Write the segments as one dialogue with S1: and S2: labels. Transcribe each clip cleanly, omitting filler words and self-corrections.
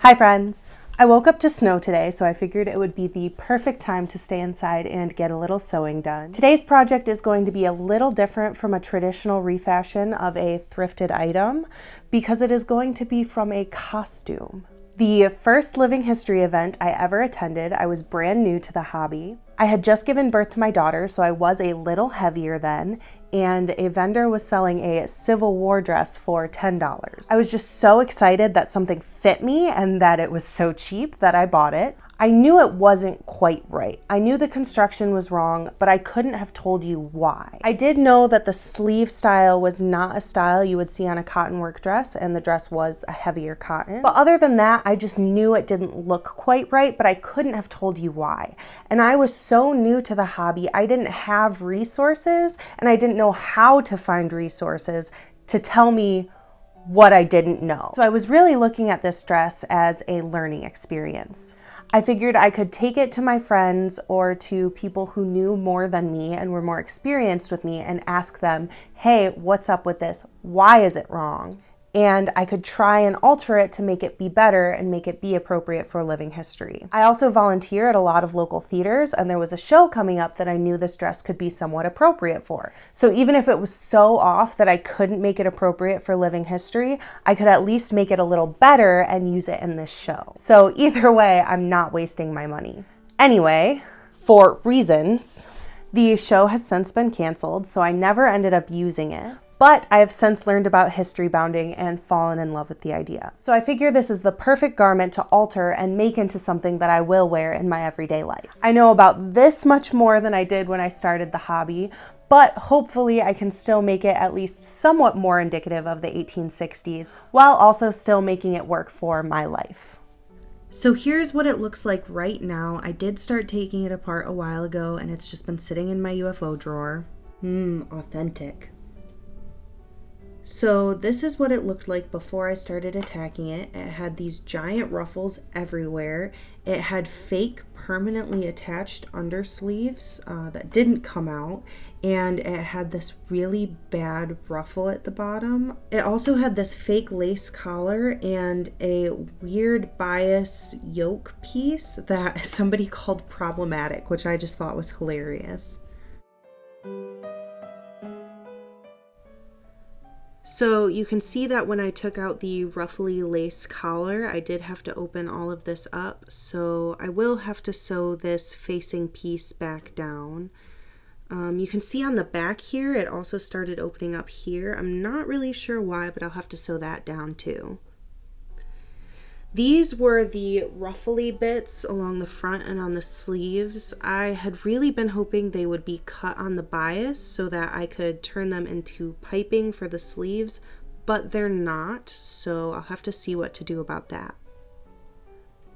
S1: Hi friends! I woke up to snow today, so I figured it would be the perfect time to stay inside and get a little sewing done. Today's project is going to be a little different from a traditional refashion of a thrifted item because it is going to be from a costume. The first living history event I ever attended, I was brand new to the hobby. I had just given birth to my daughter, so I was a little heavier then, and a vendor was selling a Civil War dress for $10. I was just so excited that something fit me and that it was so cheap that I bought it. I knew it wasn't quite right. I knew the construction was wrong, but I couldn't have told you why. I did know that the sleeve style was not a style you would see on a cotton work dress, and the dress was a heavier cotton. But other than that, I just knew it didn't look quite right, but I couldn't have told you why. And I was so new to the hobby, I didn't have resources, and I didn't know how to find resources to tell me what I didn't know. So I was really looking at this dress as a learning experience. I figured I could take it to my friends or to people who knew more than me and were more experienced with me and ask them, hey, what's up with this? Why is it wrong? And I could try and alter it to make it be better and make it be appropriate for living history. I also volunteer at a lot of local theaters, and there was a show coming up that I knew this dress could be somewhat appropriate for. So even if it was so off that I couldn't make it appropriate for living history, I could at least make it a little better and use it in this show. So either way, I'm not wasting my money. Anyway, for reasons, the show has since been canceled, so I never ended up using it. But I have since learned about historybounding and fallen in love with the idea. So I figure this is the perfect garment to alter and make into something that I will wear in my everyday life. I know about this much more than I did when I started the hobby, but hopefully I can still make it at least somewhat more indicative of the 1860s while also still making it work for my life. So here's what it looks like right now. I did start taking it apart a while ago, and it's just been sitting in my UFO drawer. Authentic. So this is what it looked like before I started attacking it. It had these giant ruffles everywhere. It had fake permanently attached undersleeves that didn't come out, and it had this really bad ruffle at the bottom. It also had this fake lace collar and a weird bias yoke piece that somebody called problematic, which I just thought was hilarious. So you can see that when I took out the ruffly lace collar, I did have to open all of this up. So I will have to sew this facing piece back down. You can see on the back here, it also started opening up here. I'm not really sure why, but I'll have to sew that down too. These were the ruffly bits along the front and on the sleeves. I had really been hoping they would be cut on the bias so that I could turn them into piping for the sleeves, but they're not, so I'll have to see what to do about that.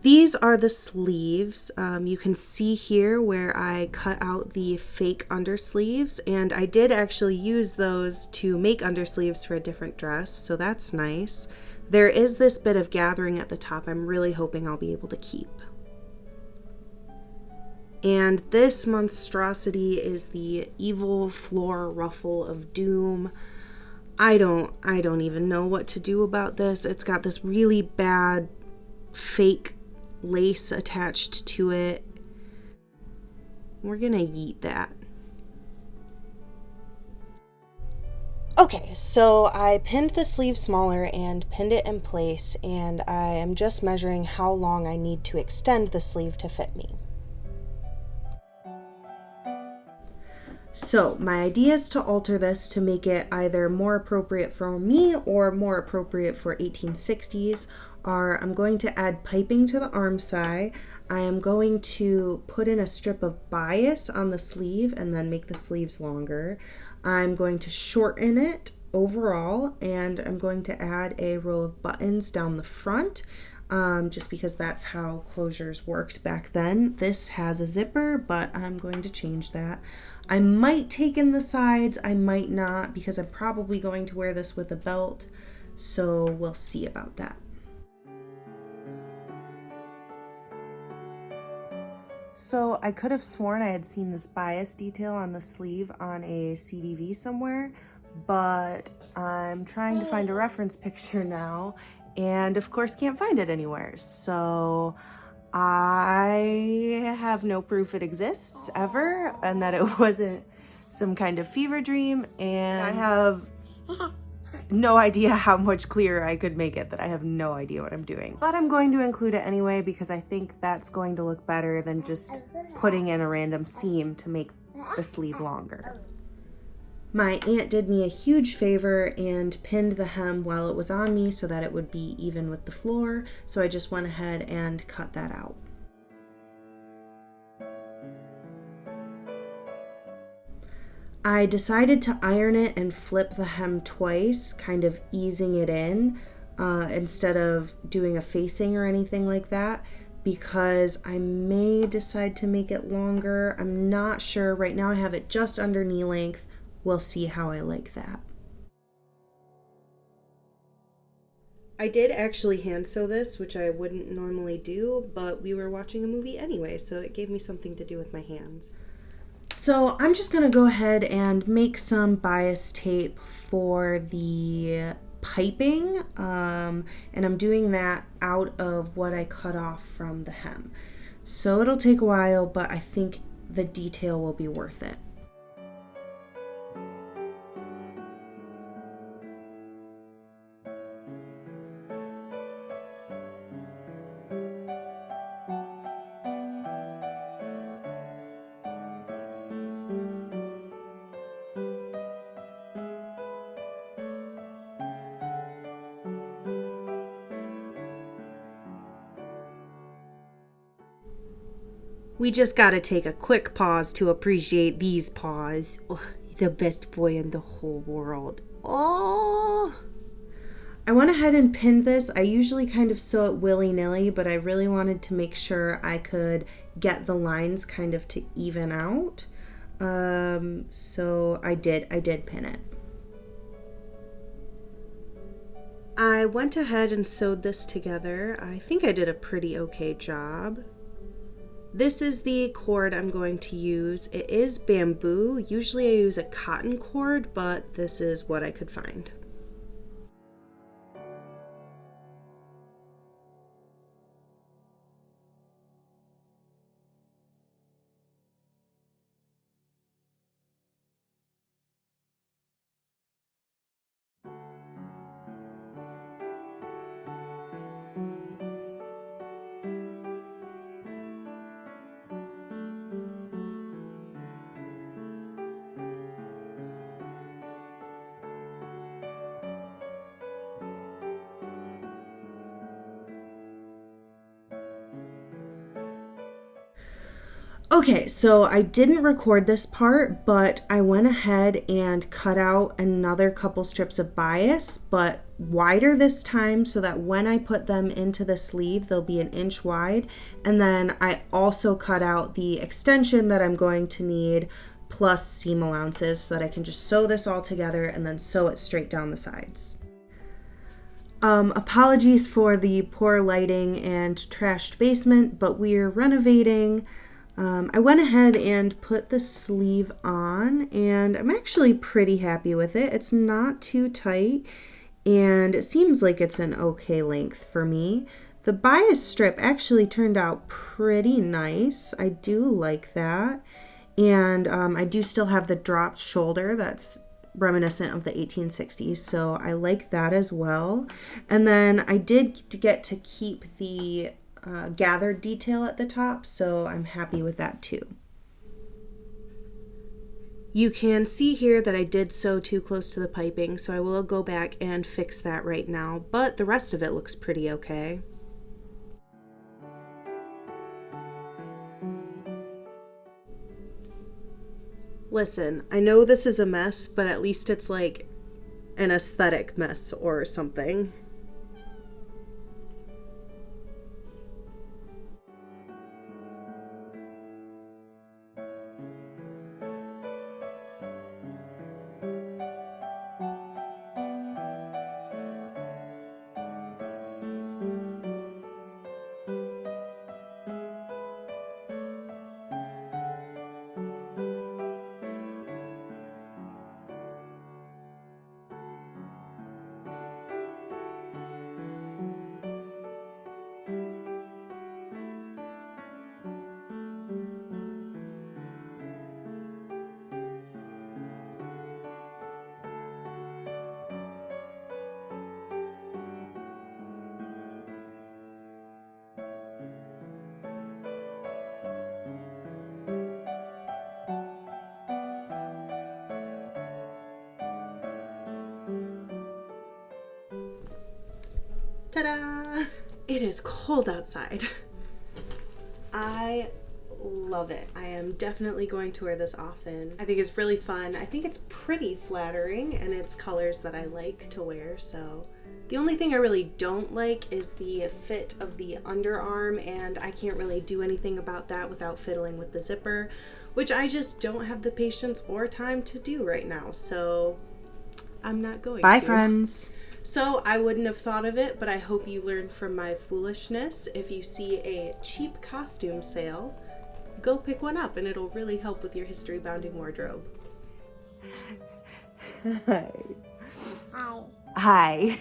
S1: These are the sleeves. You can see here where I cut out the fake undersleeves, and I did actually use those to make undersleeves for a different dress, so that's nice. There is this bit of gathering at the top I'm really hoping I'll be able to keep. And this monstrosity is the evil floor ruffle of doom. I don't even know what to do about this. It's got this really bad fake lace attached to it. We're gonna yeet that. Okay, so I pinned the sleeve smaller and pinned it in place, and I am just measuring how long I need to extend the sleeve to fit me. So my idea is to alter this to make it either more appropriate for me or more appropriate for 1860s. I'm going to add piping to the arm side. I am going to put in a strip of bias on the sleeve and then make the sleeves longer. I'm going to shorten it overall, and I'm going to add a row of buttons down the front, just because that's how closures worked back then. This has a zipper, but I'm going to change that. I might take in the sides, I might not, because I'm probably going to wear this with a belt, so we'll see about that. So I could have sworn I had seen this bias detail on the sleeve on a CDV somewhere, but I'm trying to find a reference picture now, and of course can't find it anywhere. So I have no proof it exists ever and that it wasn't some kind of fever dream, and I have no idea how much clearer I could make it that I have no idea what I'm doing. But I'm going to include it anyway because I think that's going to look better than just putting in a random seam to make the sleeve longer. My aunt did me a huge favor and pinned the hem while it was on me so that it would be even with the floor, so I just went ahead and cut that out. I decided to iron it and flip the hem twice, kind of easing it in instead of doing a facing or anything like that, because I may decide to make it longer. I'm not sure. Right now I have it just under knee length. We'll see how I like that. I did actually hand sew this, which I wouldn't normally do, but we were watching a movie anyway, so it gave me something to do with my hands. So I'm just gonna go ahead and make some bias tape for the piping, and I'm doing that out of what I cut off from the hem. So it'll take a while, but I think the detail will be worth it. We just gotta take a quick pause to appreciate these paws. Oh, the best boy in the whole world. Oh! I went ahead and pinned this. I usually kind of sew it willy-nilly, but I really wanted to make sure I could get the lines kind of to even out. So I did pin it. I went ahead and sewed this together. I think I did a pretty okay job. This is the cord I'm going to use. It is bamboo. Usually I use a cotton cord, but this is what I could find. Okay, so I didn't record this part, but I went ahead and cut out another couple strips of bias, but wider this time so that when I put them into the sleeve, they'll be 1 inch wide. And then I also cut out the extension that I'm going to need plus seam allowances so that I can just sew this all together and then sew it straight down the sides. Apologies for the poor lighting and trashed basement, but we're renovating. I went ahead and put the sleeve on, and I'm actually pretty happy with it. It's not too tight, and it seems like it's an okay length for me. The bias strip actually turned out pretty nice. I do like that. And I do still have the dropped shoulder that's reminiscent of the 1860s, so I like that as well. And then I did get to keep the gathered detail at the top, so I'm happy with that too. You can see here that I did sew too close to the piping, so I will go back and fix that right now, but the rest of it looks pretty okay. Listen, I know this is a mess, but at least it's like an aesthetic mess or something. Ta-da! It is cold outside. I love it. I am definitely going to wear this often. I think it's really fun. I think it's pretty flattering and it's colors that I like to wear, so. The only thing I really don't like is the fit of the underarm, and I can't really do anything about that without fiddling with the zipper, which I just don't have the patience or time to do right now, so I'm not going to.
S2: Bye, friends.
S1: So I wouldn't have thought of it, but I hope you learned from my foolishness. If you see a cheap costume sale, go pick one up and it'll really help with your history-bounding wardrobe.
S2: Hi.
S3: Hi.
S2: Hi.